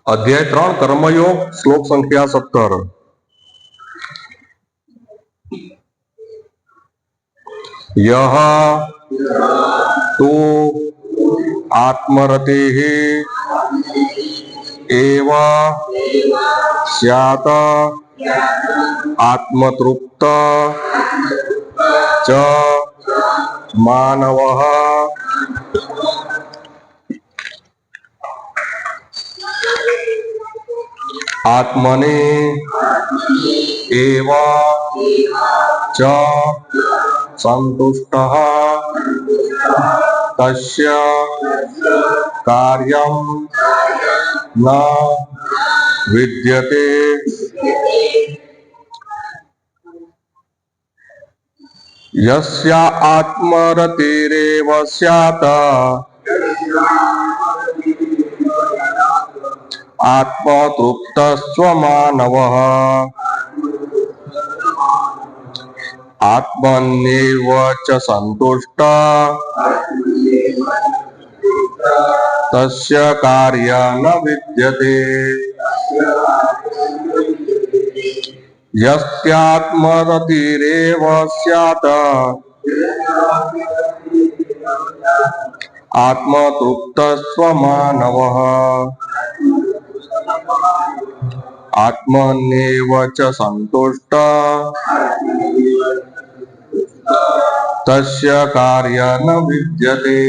अध्याय 3 कर्मयोग श्लोक संख्या 17। यह तो आत्मरतिः एव स्यात् आत्मतृप्त च मानवः। आत्मनि एव च संतुष्टः तस्य कार्यं न विद्यते। यस्य आत्मरतिरेव स्यात् आत्मतृप्तस्त्वमानवः। आत्मन्येव च सन्तुष्टः तस्य कार्यं न विद्यते। यस्यात्मरतिरेव स्यात् आत्मतृप्तस्त्वमानवः। आत्मन्येव च सन्तुष्टः तस्य कार्यं न विद्यते।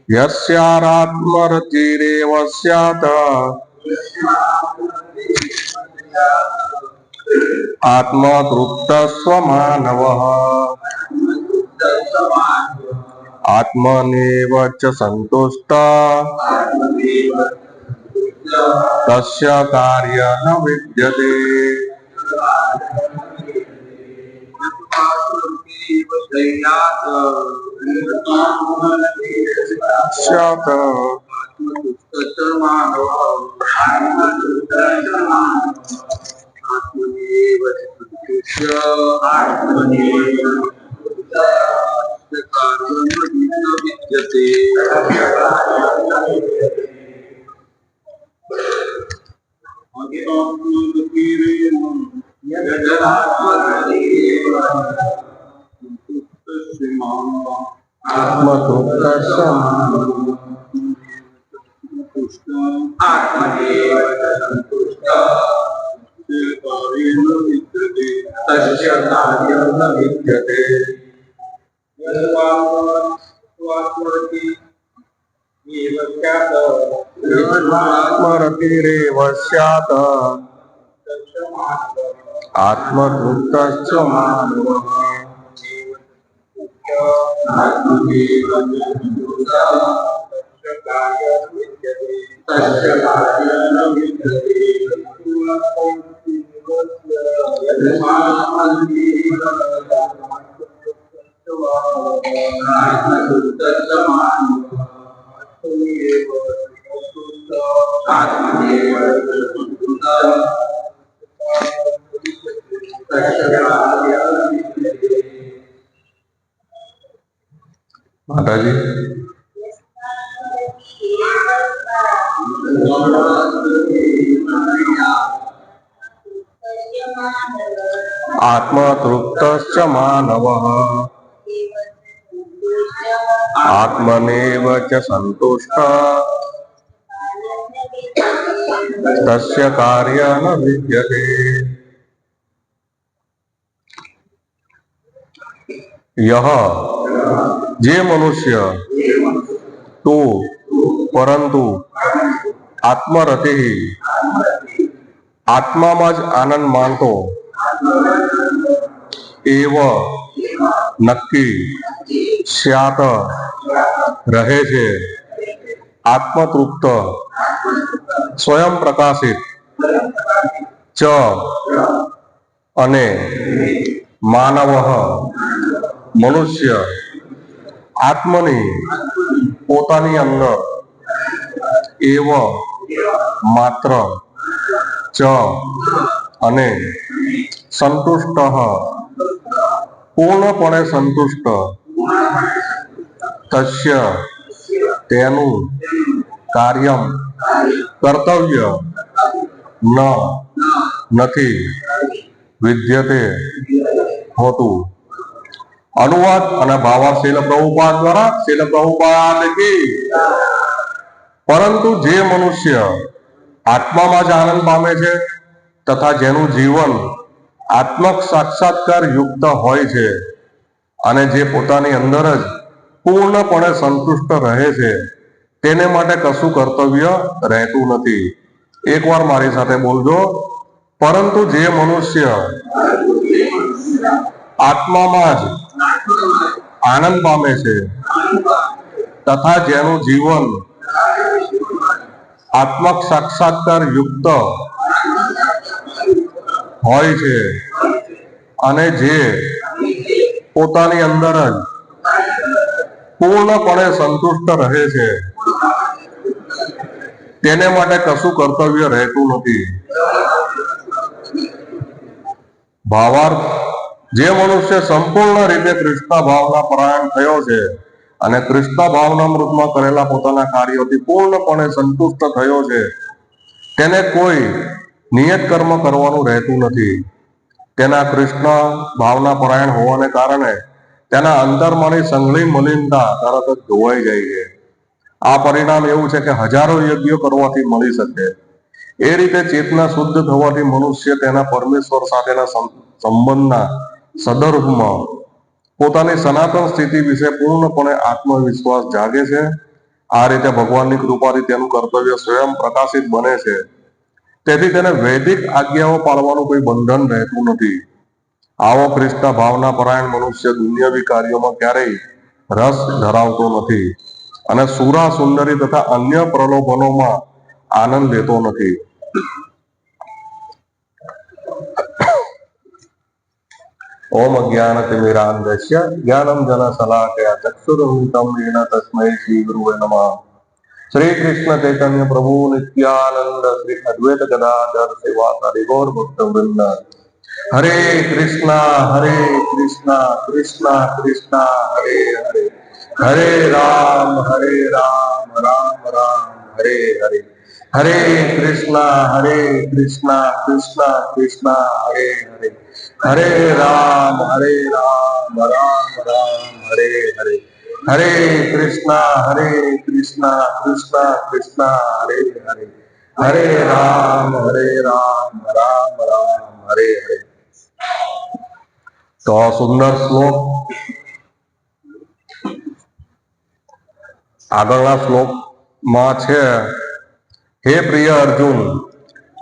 यस्यात्मरतिरेव स्यात् आत्मतृप्तस्त्वमानवः। आत्मन्येव च सन्तुष्टः तस्य कार्यं न विद्यते। स्यात् आत्मरतिरेव स्यात् आत्मतृप्तस्त्वमानवः। माताजी आत्मतृप्तश्च मानवः आत्मनेव च सन्तुष्टः तस्य कार्यं न विद्यते। यह जे मनुष्य तो परंतु आत्मरति आत्मा में ज आनंद मानतो एव नक्की स्यात रहे छे आत्मतृप्त स्वयं प्रकाशित च अने मानवः मनुष्य आत्मनि पोतानी अंदर एव मात्र ચ અને સંતુષ્ટ પૂર્ણપણે સંતુષ્ટ તસ્ય તેનું કાર્યમ કર્તવ્ય નથી વિદ્યતે હોતું. અનુવાદ અને ભાવાર્થ શીલ પ્રભુપાદ દ્વારા. શીલ પ્રભુપાદ કી. પરંતુ જે મનુષ્ય આત્મામાં જ આનંદ પામે છે તથા જેનું જીવન આત્મક સાક્ષાત્કાર યુક્ત હોય છે અને જે પોતાની અંદર જ પૂર્ણપણે સંતુષ્ટ રહે છે તેને માટે કશું કર્તવ્ય રહેતું નથી. એકવાર મારી સાથે બોલજો. પરંતુ જે મનુષ્ય આત્મામાં જ આનંદ પામે છે તથા જેનું જીવન આત્મક સાક્ષાત્કાર યુક્ત હોય છે અને જે પોતાની અંદર જ પૂર્ણપણે સંતુષ્ટ રહે છે તેને માટે કશું કર્તવ્ય રહેતું નથી. ભાવાર્થ: જે મનુષ્ય સંપૂર્ણ રીતે કૃષ્ણ ભાવના પરાયણ થયો છે અને કૃષ્ણ ભાવનામૃતમાં કરેલા પોતાના કાર્યોથી પૂર્ણપણે સંતુષ્ટ થયો છે તેને કોઈ નિયત કર્મ કરવાનું રહેતું નથી. તેના કૃષ્ણ ભાવના પરાયણ હોવાને કારણે તેના અંતરમાંની સંઘળી મલિનતા તરત જ ધોવાઈ જાય છે. આ પરિણામ એવું છે કે હજારો યજ્ઞો કરવાથી મળી શકે. એ રીતે ચેતના શુદ્ધ થવાથી મનુષ્ય તેના પરમેશ્વર સાથેના સંબંધના સંદર્ભમાં પોતાની સનાતન સ્થિતિ વિશે પૂર્ણપણે આત્મવિશ્વાસ જાગે છે. આ રીતે ભગવાનની કૃપાથી તેનું કર્તવ્ય સ્વયં પ્રકાશિત બને છે. તેથી તેને વૈદિક આજ્ઞાઓ પાળવાનું કોઈ બંધન રહેતું નથી. આવો કૃષ્ણ ભાવના પરાયણ મનુષ્ય દુનિયાવી કાર્યોમાં ક્યારેય રસ ધરાવતો નથી અને સુરા સુંદરી તથા અન્ય પ્રલોભનોમાં આનંદ લેતો નથી. ઓમ અજ્ઞાનતિમિરાન્ધસ્ય જ્ઞાનંજનશલાકયા ચક્ષુરુન્મિલિतं येन તસ્મૈ શ્રી ગુરુવે નમઃ. શ્રી કૃષ્ણ ચૈતન્ય પ્રભુ નિત્યાનંદ શ્રી અદ્વૈત ગદાધર સેવાસાદિ ગૌર ભક્તવૃંદ. હરે કૃષ્ણ કૃષ્ણ કૃષ્ણ હરે હરે, હરે રામ રામ રામ હરે હરે. હરે કૃષ્ણ કૃષ્ણ કૃષ્ણ હરે હરે, હરે રામ રામ રામ હરે હરે. હરે કૃષ્ણ કૃષ્ણ કૃષ્ણ હરે હરે, હરે રામ રામ રામ હરે હરે. તો સુંદર શ્લોક આગળના શ્લોકમાં છે. હે પ્રિય અર્જુન,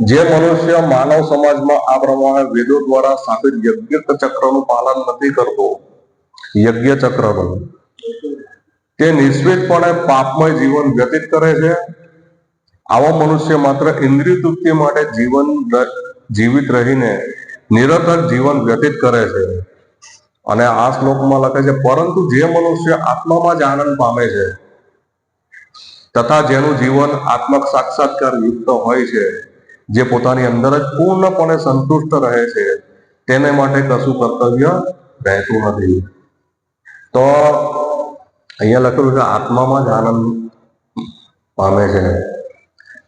જે મનુષ્ય માનવ સમાજમાં આ પ્રમાણે વેદો દ્વારા સ્થાપિત યજ્ઞ ચક્રનું પાલન નથી કરતો, યજ્ઞ ચક્રનું, તે નિશ્ચિતપણે પાપમય જીવન વ્યતીત કરે છે. આવો મનુષ્ય માત્ર ઇન્દ્રિય તૃપ્તિ માટે જીવિત રહીને નિરર્થક જીવન વ્યતીત કરે છે. અને આ શ્લોકમાં લખે છે, પરંતુ જે મનુષ્ય આત્મામાં જ આનંદ પામે છે તથા જેનું જીવન આત્મક સાક્ષાત્કાર યુક્ત હોય છે, જે પોતાની અંદર જ પૂર્ણપણે સંતુષ્ટ રહે છે, તેને માટે કશું કર્તવ્ય રહેતું નથી. તો અહીંયા લખેલું છે આત્મામાં જ આનંદ પામે છે.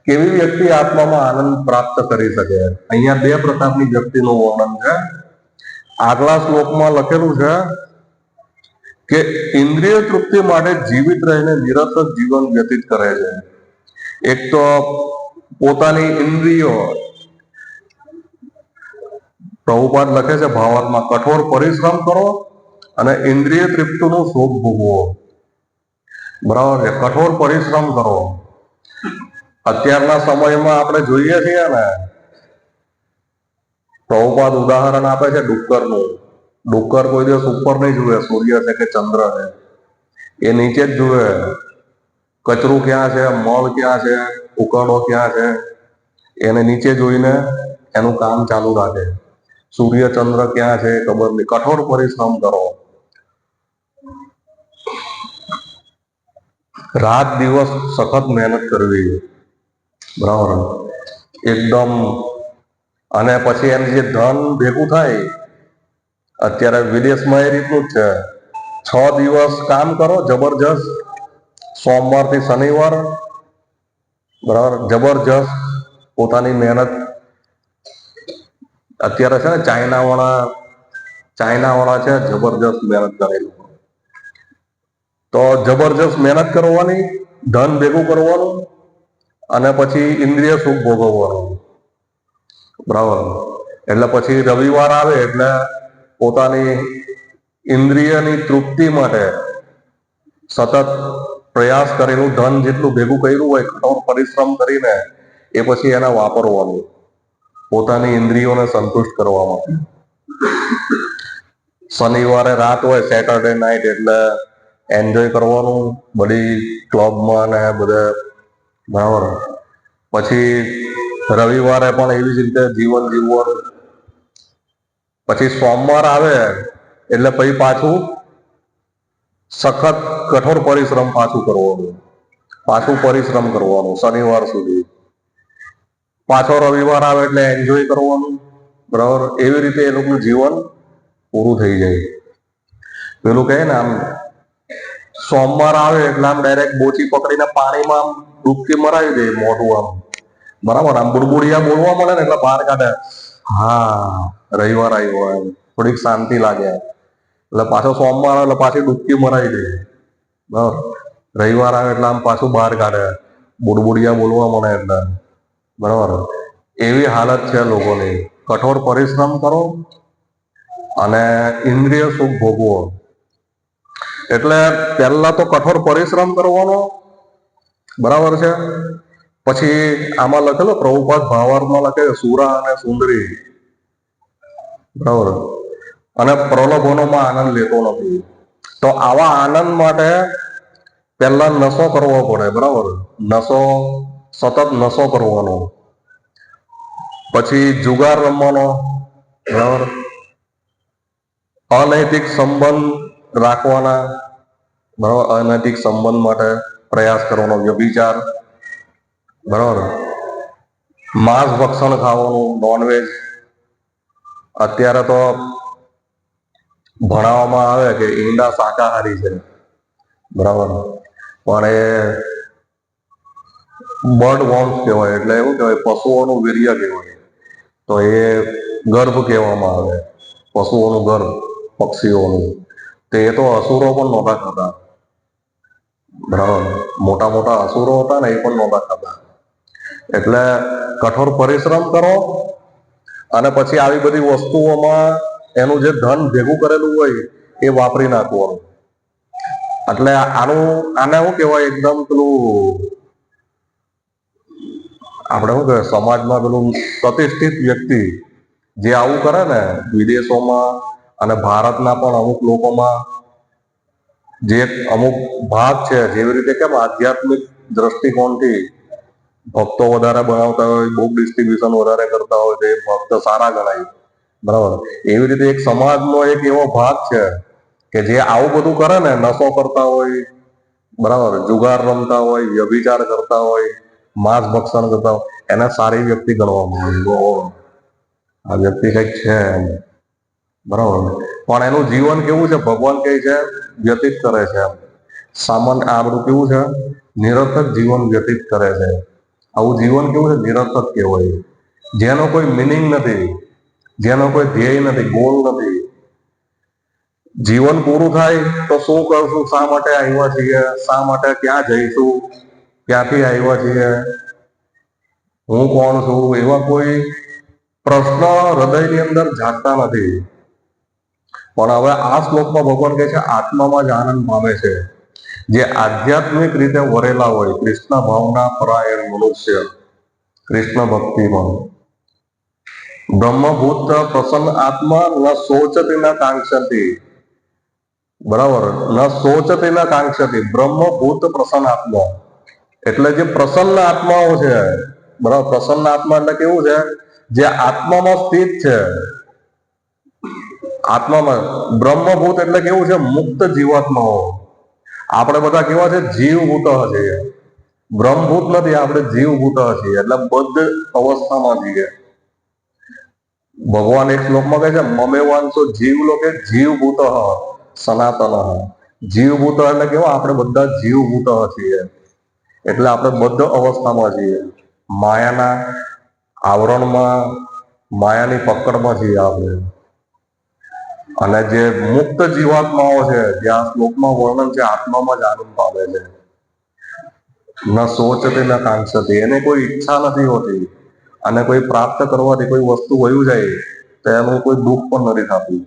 કેવી વ્યક્તિ આત્મામાં આનંદ પ્રાપ્ત કરી શકે? અહીંયા બે પ્રકારની વ્યક્તિનું વર્ણન છે. આગલા શ્લોકમાં લખેલું છે કે ઇન્દ્રિય તૃપ્તિ માટે જીવિત રહીને નિરર્થક જીવન વ્યતીત કરે છે. એક તો પોતાની ઇન્દ્રિયો, પ્રભુપાદ લખે છે ભાવાર્થમાં, કઠોર પરિશ્રમ કરો અને ઇન્દ્રિય તૃપ્તિનો શોખ ભોગવો. બરાબર છે, કઠોર પરિશ્રમ કરો. અત્યારના સમયમાં આપણે જોઈએ છીએ ને, પ્રભુપાદ ઉદાહરણ આપે છે ડુક્કરનું. ડુક્કર કોઈ દિવસ ઉપર નહીં જુએ સૂર્ય છે કે ચંદ્ર છે, એ નીચે જ જુએ કચરું ક્યાં છે, મળ ક્યાં છે, ઉકરડો ક્યાં છે, એને નીચે જોઈને એનું કામ ચાલુ રાખે. સૂર્ય ચંદ્ર ક્યાં છે ખબર નહીં. કઠોર પરિશ્રમ કરો, રાત દિવસ સખત મહેનત કરવી. બરાબર, એકદમ અને પછી એનું જે ધન ભેગું થાય, અત્યારે વિદેશમાં એ રીતનું જ છે, 6 દિવસ કામ કરો જબરજસ્ત, સોમવાર થી શનિવાર, બરાબર, જબરજસ્ત પોતાની મહેનત. અત્યારે છે ને ચાઇના વાળા છે, જબરજસ્ત મહેનત કરેલું. તો જબરજસ્ત મહેનત કરવાની, ધન ભેગું કરવાનું, અને પછી ઇન્દ્રિય સુખ ભોગવવાનું, બરાબર. એટલે પછી રવિવાર આવે એટલે પોતાની ઇન્દ્રિયની તૃપ્તિ માટે સતત પ્રયાસ કરેલું ધન જેટલું ભેગું કર્યું હોય, કઠોર પરિશ્રમ કરીને, એ પછી એને વાપરવાનું પોતાની ઇન્દ્રિયોને સંતુષ્ટ કરવા માટે. શનિવારે રાત હોય, સેટરડે નાઇટ, એટલે એન્જોય કરવાનું બધી ક્લબમાં ને બધે, બરાબર. પછી રવિવારે પણ એવી જ રીતે જીવન જીવવાનું. પછી સોમવાર આવે એટલે પછી પાછું સખત કઠોર પરિશ્રમ પાછું પરિશ્રમ કરવાનું શનિવાર સુધી. પાછો રવિવાર આવે એટલે એન્જોય કરવાનું, બરાબર. એવી રીતે એ લોકોનું જીવન પૂરું થઈ જાય. પેલું કહે ને, આમ સોમવાર આવે એટલે આમ ડાયરેક્ટ બોચી પકડીને પાણીમાં આમ ડૂબકી મરાવી દે મોઢું આમ, બરાબર. આમ બુડબુડિયા બોલવા મળે ને એટલે બહાર કાઢે, હા રવિવાર આવ્યો, એમ થોડીક શાંતિ લાગે. એટલે પાછો સોમવાર એટલે પાછી ડૂબકી મરાવી દે, બરાબર. રવિવાર આવે એટલે આમ પાછું બહાર કાઢે, બુડબુડિયા બોલવા મળે એટલે, બરાબર. એવી હાલત છે લોકોની. કઠોર પરિશ્રમ કરો અને ઇન્દ્રિય સુખ ભોગવો. એટલે પહેલા તો કઠોર પરિશ્રમ કરવાનો, બરાબર છે. પછી આમાં લખેલો પ્રભુપાદ ભાવાર્થમાં લખે સુરા અને સુંદરી, બરાબર, અને પ્રલોભનોમાં આનંદ લેતો નથી. તો આવા આનંદ માટે પહેલા નશો કરવો પડે, બરાબર. સતત નશો કરવાનો. પછી જુગાર રમવાનો, બરાબર. અનૈતિક સંબંધ રાખવાના, બરાબર. અનૈતિક સંબંધ માટે પ્રયાસ કરવાનો, વ્યભિચાર, બરાબર. માંસ ભક્ષણ ખાવાનું, નોનવેજ. અત્યારે તો ભણાવવામાં આવે કે ઈંડા શાકાહારી છે, બરાબર. પણ એ બર્ડ વોર્મ્સ કહેવાય, એટલે એવું કહેવાય પશુઓનું વીર્ય કહેવાય. તો એ ગર્ભ કહેવામાં આવે, પશુઓનું ગર્ભ, પક્ષીઓનું. તે તો અસુરો પણ નહોતા ખાતા, બરાબર. મોટા મોટા અસુરો હતા ને, એ પણ નહોતા ખાતા. એટલે કઠોર પરિશ્રમ કરો અને પછી આવી બધી વસ્તુઓમાં એનું જે ધન ભેગું કરેલું હોય એ વાપરી નાખવાનું. એટલે આને શું કહેવાય, એકદમ પેલું આપણે શું કહેવાય સમાજમાં પેલું પ્રતિષ્ઠિત વ્યક્તિ જે આવું કરે ને, વિદેશોમાં અને ભારતના પણ અમુક લોકોમાં જે અમુક ભાગ છે, જેવી રીતે કેમ આધ્યાત્મિક દ્રષ્ટિકોણથી ભક્તો વધારે બનાવતા હોય, બુક ડિસ્ટ્રીબ્યુશન વધારે કરતા હોય, તો એ ભક્ત સારા ગણાય, બરાબર. એવી રીતે એક સમાજનો એક એવો ભાગ છે કે જે આવું બધું કરે ને, નશો કરતા હોય, બરાબર, જુગાર રમતા હોય, વ્યભિચાર કરતા હોય, માંસ ભક્ષણ કરતા હોય, એને સારી વ્યક્તિ ગણવામાં આવે. આ વ્યક્તિ કઈક છે, બરાબર. પણ એનું જીવન કેવું છે, ભગવાન કહે છે વ્યતીત કરે છે. સામાન્ય આ બધું કેવું છે, નિરર્થક જીવન વ્યતીત કરે છે. આવું જીવન કેવું છે, નિરર્થક કહેવાય. જેનો કોઈ મિનિંગ નથી, જેનો કોઈ ધ્યેય નથી, ગોલ નથી. જીવન પૂરું થાય તો શું કરશું, શા માટે આવ્યા છીએ, શા માટે ક્યાં જઈશું, ક્યાંથી આવ્યા છીએ, હું કોણ છું, એવા કોઈ પ્રશ્ન હૃદયની અંદર જાગતા નથી. પણ હવે આ શ્લોકમાં ભગવાન કહે છે આત્મામાં જ આનંદ પામે છે જે આધ્યાત્મિક રીતે વરેલા હોય, કૃષ્ણ ભાવના પરાયણ મનુષ્ય, કૃષ્ણ ભક્તિમાં. બ્રહ્મભૂત પ્રસન્ન આત્મા ન શોચતી ન કાંક્ષતી, બરાબર, ન શોચતી ન કાંક્ષતી. બ્રહ્મભૂત પ્રસન્ન આત્મા એટલે જે પ્રસન્ન આત્માઓ છે, બરાબર. પ્રસન્ન આત્મા એટલે કેવું છે, જે આત્મામાં સ્થિત છે. આત્મામાં બ્રહ્મભૂત એટલે કેવું છે, મુક્ત જીવાત્માઓ. આપણે બધા કેવા છે, જીવભૂત છીએ. બ્રહ્મભૂત નથી, આપણે જીવભૂત છીએ, એટલે બદ્ધ અવસ્થામાં છીએ. ભગવાન એક શ્લોકમાં કહે છે મમેવાંશો જીવલોકે જીવભૂત સનાતન. જીવભૂત એટલે કેવા, આપણે બધા જીવભૂત છીએ, એટલે આપણે બદ્ધ અવસ્થામાં છીએ, માયાના આવરણમાં, માયાની પકડમાં છીએ આપણે. અને જે મુક્ત જીવાત્માઓ છે, જે આ શ્લોકમાં વર્ણન છે, આત્મામાં જ આનંદ પામે છે. ન સોચતી ન કાંક્ષતી, એને કોઈ ઈચ્છા નથી હોતી, અને કોઈ પ્રાપ્ત કરવાથી કોઈ વસ્તુ વયું જાય તો એનું કોઈ દુઃખ પણ નથી થતું.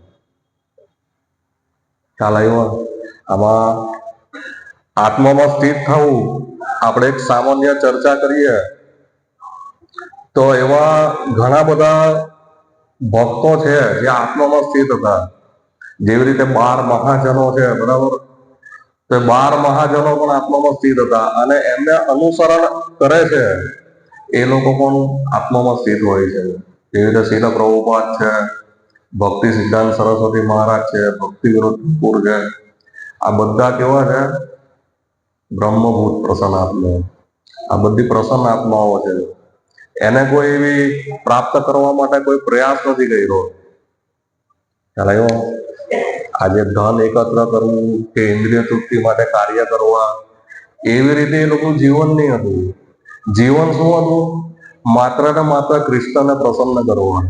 ખ્યાલ આવ્યો? આમાં આત્મામાં સ્થિત થવું, આપણે એક સામાન્ય ચર્ચા કરીએ તો એવા ઘણા બધા ભક્તો છે જે આત્મામાં સ્થિત હતા. જેવી રીતે 12 મહાજનો છે, બરાબર, તો 12 મહાજનો પણ આત્મામાં સ્થિત હતા, અને એમને અનુસરણ કરે છે એ લોકો પણ આત્મામાં સ્થિત હોય છે. જેવી રીતે શીલ પ્રભુપાદ છે, ભક્તિ સિદ્ધાંત સરસ્વતી મહારાજ છે, ભક્તિ વિનોદ ઠાકુર છે, આ બધા કેવા છે? બ્રહ્મભૂત પ્રસન્ન આત્માઓ. આ બધી પ્રસન્ન આત્માઓ છે. એને કોઈ એવી પ્રાપ્ત કરવા માટે કોઈ પ્રયાસ નથી કર્યો. ખ્યાલ આવ્યો? આજે ધન એકત્ર કરવું કે ઇન્દ્રિય તૃપ્તિ માટે કાર્ય કરવા, એવી રીતે એ લોકોનું જીવન નહીં હતું. જીવન શું હતું? માત્ર ને માત્ર કૃષ્ણને પ્રસન્ન કરવા,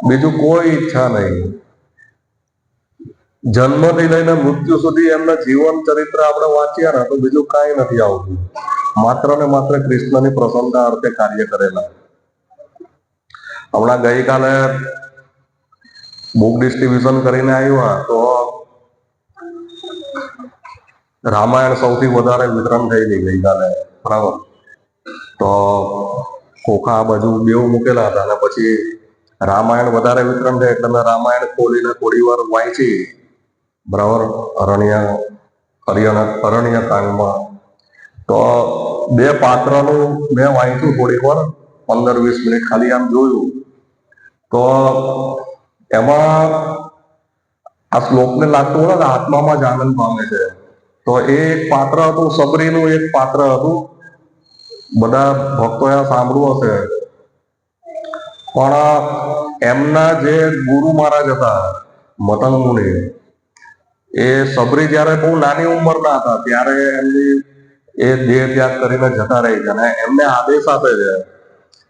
બીજું કોઈ ઈચ્છા નહીં. જન્મથી લઈને મૃત્યુ સુધી એમના જીવન ચરિત્ર આપણે વાંચ્યા ને તો બીજું કાંઈ નથી આવતું. માત્ર ને માત્ર કૃષ્ણની પ્રસન્નતા અર્થે કાર્ય કરેલા. હમણાં ગઈકાલે બુક ડિસ્ટ્રીબ્યુશન કરીને આવ્યા તો રામાયણ સૌથી વધારે વિતરણ થયેલી ગઈકાલે, બરાબર. તો ખોખા આ બાજુ બેવ મૂકેલા હતા, અને પછી રામાયણ વધારે વિતરણ થાય એટલે મેં રામાયણ ખોલીને થોડી વાર વાંચી, બરાબર, અરણ્ય કાંડમાં. તો 2 પાત્રનું મેં વાંચ્યું થોડીક વાર, 15-20 મિનિટ ખાલી આમ જોયું. તો એમાં આ શ્લોકને લાગતું હોય કે આત્મામાં જ આનંદ પામે છે. તો એ એક પાત્ર હતું, સબરીનું એક પાત્ર હતું. બધા ભક્તોએ સાંભળ્યું હશે, પણ એમના જે ગુરુ મહારાજ હતા મતંગ મુનિ, એ સબરી જયારે બહુ નાની ઉંમરના હતા ત્યારે એમની એ દેહ ત્યાગ કરીને જતા રહી છે, અને એમને આદેશ આપે છે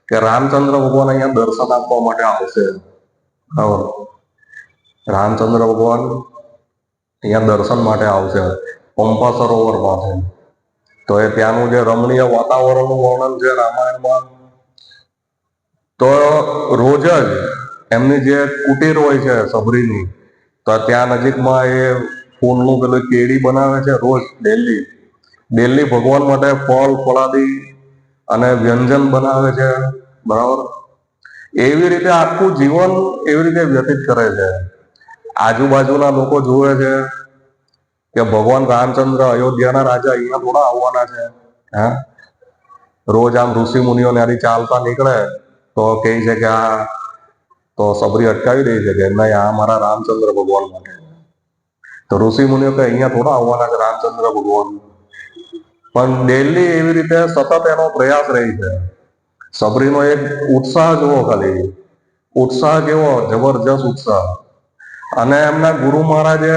કે રામચંદ્ર ભગવાન અહીંયા દર્શન આપવા માટે આવશે. બરાબર, રામચંદ્ર ભગવાન અહીંયા દર્શન માટે આવશે પંપા સરોવર પાસે. તો એ ત્યાંનું જે રમણીય વાતાવરણનું વર્ણન છે રામાયણમાં. તો રોજ જ એમની જે કુટીર હોય છે સબરીની, તો ત્યાં નજીકમાં એ ફૂલનું પેલું કેડી બનાવે છે રોજ, ડેલી ભગવાન માટે ફળ ફળાદી અને વ્યંજન બનાવે છે, બરાબર. એવી રીતે આખું જીવન એવી રીતે વ્યતીત કરે છે. આજુબાજુના લોકો જુએ છે કે ભગવાન રામચંદ્ર અયોધ્યાના રાજા અહીંયા થોડા આવવાના છે. હા, રોજ આમ ઋષિ મુનિઓ ત્યાંથી ચાલતા નીકળે તો કહે છે કે આ તો સબરી અટકાવી દે છે કે નહીં, આ મારા રામચંદ્ર ભગવાન માટે. તો ઋષિ મુનિઓ કે અહીંયા થોડા આવવાના છે રામચંદ્ર ભગવાન. પણ ડેલી એવી રીતે સતત એનો પ્રયાસ રહી છે. સબરીનો એક ઉત્સાહ જુઓ, ખાલી ઉત્સાહ કેવો જબરજસ્ત ઉત્સાહ. અને એમના ગુરુ મહારાજે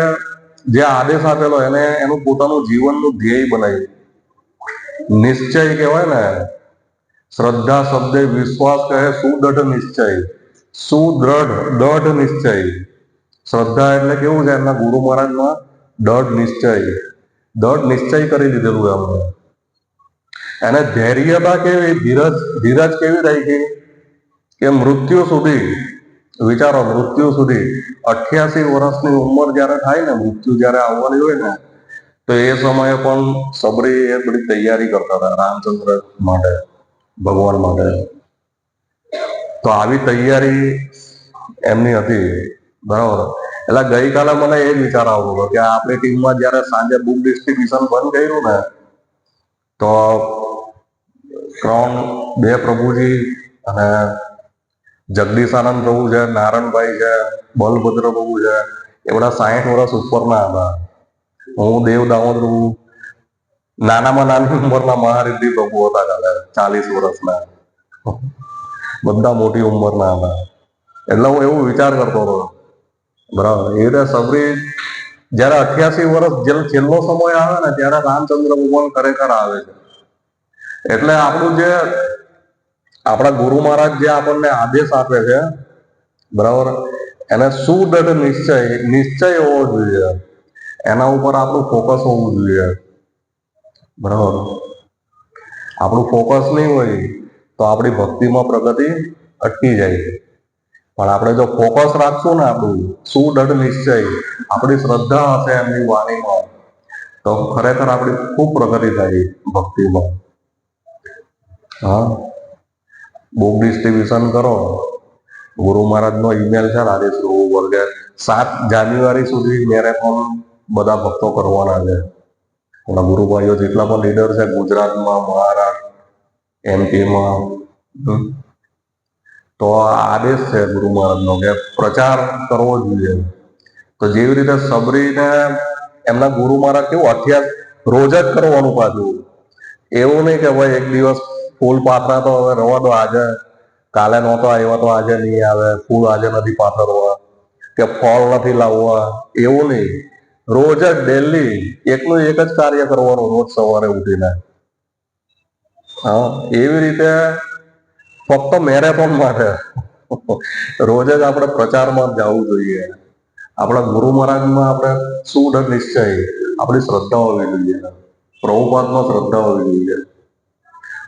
જે આદેશ આપેલો એને એનું પોતાનું જીવનનું ધ્યેય બનાવ્યું. નિશ્ચય કહેવાય ને, શ્રદ્ધા શબ્દે વિશ્વાસ કહે, સુદૃઢ નિશ્ચય, દ્રઢ નિશ્ચય. શ્રદ્ધા એટલે કેવું છે, એમના ગુરુ મહારાજમાં દૃઢ નિશ્ચય કરી દીધેલું એમને. એને ધૈર્યતા કેવી, ધીરજ કેવી રાખી કે મૃત્યુ સુધી, વિચારો, મૃત્યુ સુધી 88 વર્ષની ઉંમર જયારે થાય ને, મૃત્યુ જયારે આવવાની હોય ને, તો એ સમયે પણ સબરી એ બધી તૈયારી કરતા હતા રામચંદ્ર માટે, ભગવાન માટે. તો આવી તૈયારી એમની હતી, બરાબર. એટલે ગઈકાલે મને એ જ વિચાર આવતો હતો કે આપણી ટીમમાં જયારે સાંજે બુક ડિસ્ટ્રીબ્યુશન બંધ કર્યું ને, તો 2 પ્રભુજી અને જગદીશ આનંદ પ્રભુ છે, નારાયણભાઈ છે, બલભદ્ર પ્રભુ છે, એ બધા 60 વર્ષ ઉપરના હતા. હું દેવ દામોદર પ્રભુ, નાનામાં નાની ઉંમરના મહારિદ્ધિ પ્રભુ હતા કાલે, 40 વર્ષના. બધા મોટી ઉંમરના હતા. એટલે હું એવું વિચાર કરતો હતો, બરાબર. એ રીતે સબરી જયારે 88 વર્ષ છેલ્લો સમય આવે ને ત્યારે રામચંદ્ર ભગવાન ખરેખર આવે છે. એટલે આપણું જે આપણા ગુરુ મહારાજ જે આપણને આદેશ આપે છે, બરાબર, એને સુદૃઢ નિશ્ચય હોવો જોઈએ. એના ઉપર આપણું ફોકસ હોવું જોઈએ, બરાબર. આપણું ફોકસ નહીં હોય તો આપણી ભક્તિમાં પ્રગતિ અટકી જાય. પણ આપણે જો ફોકસ રાખશું ને, આપણું સુદૃઢ નિશ્ચય, આપણી શ્રદ્ધા હશે એમની વાણીમાં, તો ખરેખર આપણી ખૂબ પ્રગતિ થાય ભક્તિમાં. હા, બુક ડિસ્ટ્રીબ્યુશન કરો. ગુરુ મહારાજનો ઈમેલ છે રાજેશ વર્ગે 7 જાન્યુઆરી સુધી મેરેથોન બધા ભક્તો કરવાના છે. આપણા ગુરુભાઈઓ જેટલા પણ લીડર છે ગુજરાતમાં, મહારાષ્ટ્ર, એમપીમાં, તો આ આદેશ છે ગુરુ મહારાજનો કે પ્રચાર કરવો જોઈએ. તો જેવી રીતે સબરીને એમના ગુરુ મહારાજ કેવું અઠ્યાસ રોજ જ કરવાનું પાછું. એવું નહીં કે ભાઈ એક દિવસ ફૂલ પાથરા તો હવે રવા દો, આજે કાલે નહોતો આવ્યો તો આજે નહીં આવે, ફૂલ આજે નથી પાથરવા કે ફળ નથી લાવવા, એવું નહીં. રોજ જ ડેલી એકનું એક જ કાર્ય કરવાનું, રોજ સવારે ઉઠીને. હા, એવી રીતે ફક્ત મેરેથોન માટે રોજ જ આપણે પ્રચારમાં જવું જોઈએ. આપણા ગુરુ મહારાજમાં આપણે સુદૃઢ નિશ્ચય, આપણી શ્રદ્ધા હોવી જોઈએ. પ્રભુપાદમાં શ્રદ્ધા હોવી જોઈએ.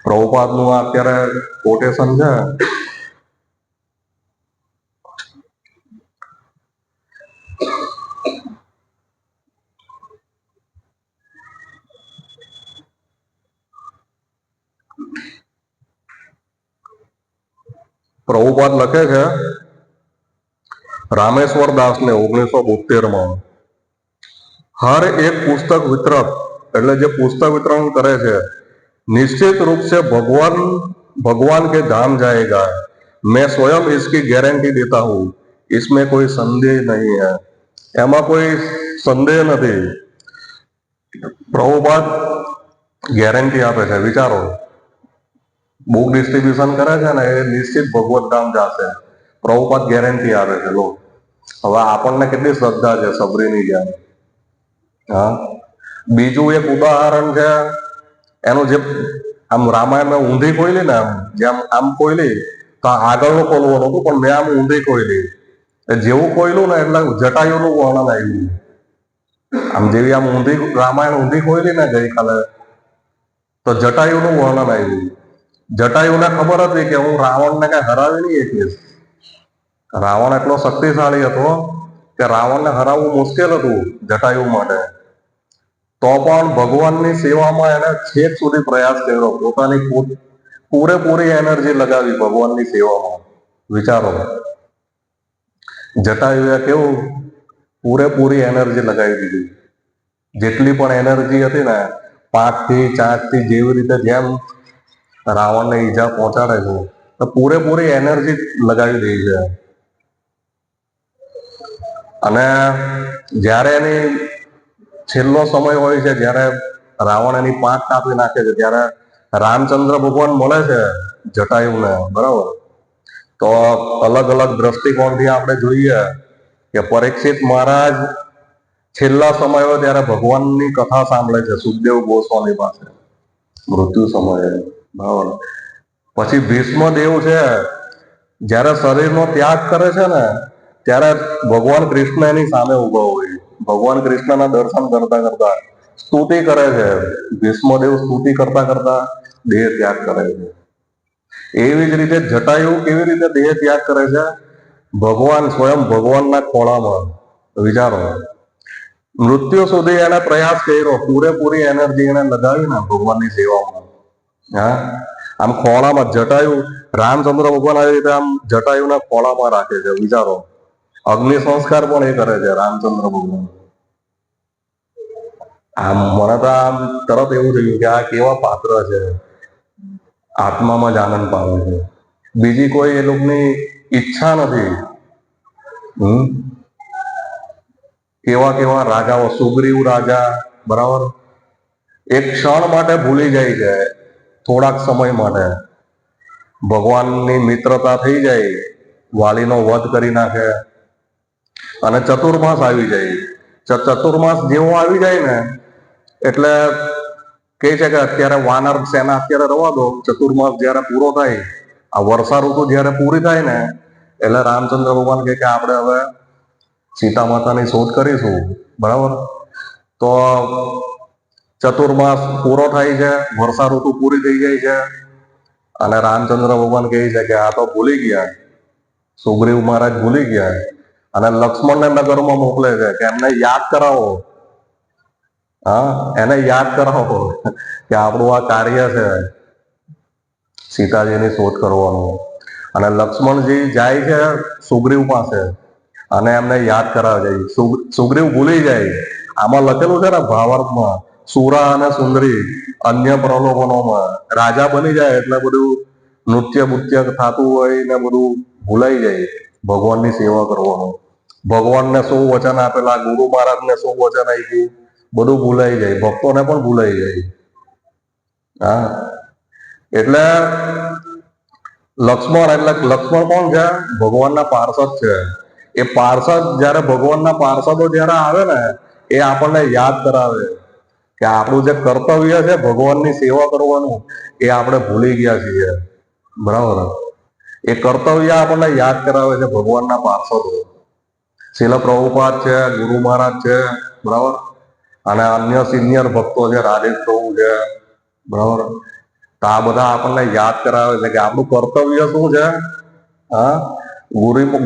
પ્રભુપાદનું અત્યારે કોટેશન છે, પ્રભુપાદ લખે છે રામેશ્વર દાસને 1972 हर एक पुस्तक वितरक એટલે જે પુસ્તક વિતરણ કરે છે, निश्चित रूप से भगवान के धाम जाएगा. मैं स्वयं इसकी गारंटी देता हूँ. इसमें कोई संदेह नहीं है. એમાં કોઈ સંદેહ નથી. પ્રભુપાદ ગેરંટી આપે છે. વિચારો, બુક ડિસ્ટ્રીબ્યુશન કરે છે ને, એ નિશ્ચિત ભગવત ધામ જશે. પ્રભુપાદ ગેરંટી આપે છે. લો, હવે આપણને કેટલી શ્રદ્ધા છે સબરીની જેમ. હા, બીજું એક ઉદાહરણ છે એનું, જે આમ રામાયણ ઊંધી ખોઈલી ને, જેમ આમ ખોઈલી તો આગળનું ખોલવાનું હતું, પણ મેં આમ ઊંધી ખોઈલી. જેવું ખોઈલું ને એટલે જટાયુનું વર્ણન આવ્યું. આમ જેવી આમ ઊંધી રામાયણ ઊંધી ખોઈલી ને ગઈકાલે, તો જટાયુનું વર્ણન આવ્યું. જટાયુને ખબર હતી કે હું રાવણને કઈ હરાવી નહીં શકીશ. રાવણ એટલો શક્તિશાળી હતો કે રાવણને હરાવવું મુશ્કેલ હતું જટાયુ માટે. તો પણ ભગવાનની સેવામાં એને છેક સુધી પ્રયાસ કર્યો, પોતાની પૂરેપૂરી એનર્જી લગાવી ભગવાનની સેવામાં. વિચારો, જટાયુએ કેવું પૂરેપૂરી એનર્જી લગાવી દીધી. જેટલી પણ એનર્જી હતી ને, 5 થી 4 થી, જેવી રીતે જેમ રાવણને ઈજા પહોંચાડે છે, તો પૂરેપૂરી એનર્જી લગાવી દે છે. અને જ્યારે એની છેલ્લો સમય હોય છે, જ્યારે રાવણ એની પાંખ કાપી નાખે છે, ત્યારે રામચંદ્ર ભગવાન મળે છે જટાયુને, બરાબર. તો અલગ અલગ દ્રષ્ટિકોણથી આપણે જોઈએ કે પરીક્ષિત મહારાજ છેલ્લા સમય હોય ત્યારે ભગવાનની કથા સાંભળે છે સુખદેવ ગોસ્વામી પાસે, મૃત્યુ સમયે, બરાબર. પછી ભીષ્મ દેવ છે, જ્યારે શરીરનો ત્યાગ કરે છે ને, ત્યારે ભગવાન કૃષ્ણ એની સામે ઉભા હોય. ભગવાન કૃષ્ણના દર્શન કરતા કરતા સ્તુતિ કરે છે. ભીષ્મદેવ સ્તુતિ કરતા કરતા દેહ ત્યાગ કરે છે. એવી જ રીતે જટાયુ કેવી રીતે દેહ ત્યાગ કરે છે? ભગવાન સ્વયં ભગવાનના ખોળામાં. વિચારો, મૃત્યુ સુધી એને પ્રયાસ કર્યો, પૂરેપૂરી એનર્જી એને લગાવી ને ભગવાનની સેવામાં. હા, આમ ખોળામાં જટાયુ, રામચંદ્ર ભગવાન આવી રીતે આમ જટાયુના ખોળામાં રાખે છે. વિચારો, અગ્નિ સંસ્કાર પણ એ કરે છે રામચંદ્ર ભગવાન. આમ મને તો આમ તરત એવું થયું કે આ કેવા પાત્ર છે, આત્મામાં જ આનંદ પામે છે. બીજી કોઈ એ લોકોની ઈચ્છા નથી. કેવા કેવા રાજાઓ, સુગ્રીવ રાજા, બરાબર, એક ક્ષણ માટે ભૂલી જાય છે, થોડાક સમય માટે ભગવાનની મિત્રતા થઈ જાય વાલીનો વધ કરી નાખે, અને ચતુર્માસ આવી જાય. ચતુર્માસ જેવો આવી જાય ને એટલે કહે છે કે અત્યારે વાનર સેના અત્યારે રવા દો, ચતુર્માસ જયારે પૂરો થાય, આ વર્ષા ઋતુ જયારે પૂરી થાય ને એટલે રામચંદ્ર ભગવાન કહે કે આપણે હવે સીતા માતાની શોધ કરીશું. બરાબર? તો ચતુર્માસ પૂરો થાય છે, વર્ષા ઋતુ પૂરી થઈ જાય છે, અને રામચંદ્ર ભગવાન કહે છે કે આ તો ભૂલી ગયા, સુગ્રીવ મહારાજ ભૂલી ગયા, અને લક્ષ્મણને નગરમાં મોકલે છે કે એમને યાદ કરાવો. એને યાદ કરાવો કે આપણું આ કાર્ય છે સીતાજીની શોધ કરવાનું. અને લક્ષ્મણજી જાય છે સુગ્રીવ પાસે અને એમને યાદ કરાવે છે. સુગ્રીવ ભૂલી જાય. આમાં લખેલું છે ને ભાવાર્થમાં, સુરા અને સુંદરી અન્ય પ્રલોભનોમાં રાજા બની જાય એટલે બધું નૃત્ય બુત્ય થતું હોય ને બધું ભૂલાઈ જાય. ભગવાનની સેવા કરવાનું, ભગવાનને શું વચન આપેલા, ગુરુ મહારાજને શું વચન આપ્યું, બધું ભૂલાઈ જાય. ભક્તોને પણ ભૂલાઈ જાય. એટલે લક્ષ્મણ કોણ છે? ભગવાનના પાર્ષદ છે. એ પાર્ષદ જયારે ભગવાનના પાર્ષદો જયારે આવે ને એ આપણને યાદ કરાવે કે આપણું જે કર્તવ્ય છે ભગવાનની સેવા કરવાનું એ આપણે ભૂલી ગયા છીએ. બરાબર? એ કર્તવ્ય આપણને યાદ કરાવે છે ભગવાનના પાર્ષદો. શીલ પ્રભુપાદ છે, ગુરુ મહારાજ છે, બરાબર, અને અન્ય સિનિયર ભક્તો છે, રાજેશ પ્રભુ છે, બરાબર. તો આ બધા આપણને યાદ કરાવે છે કે આપણું કર્તવ્ય શું છે.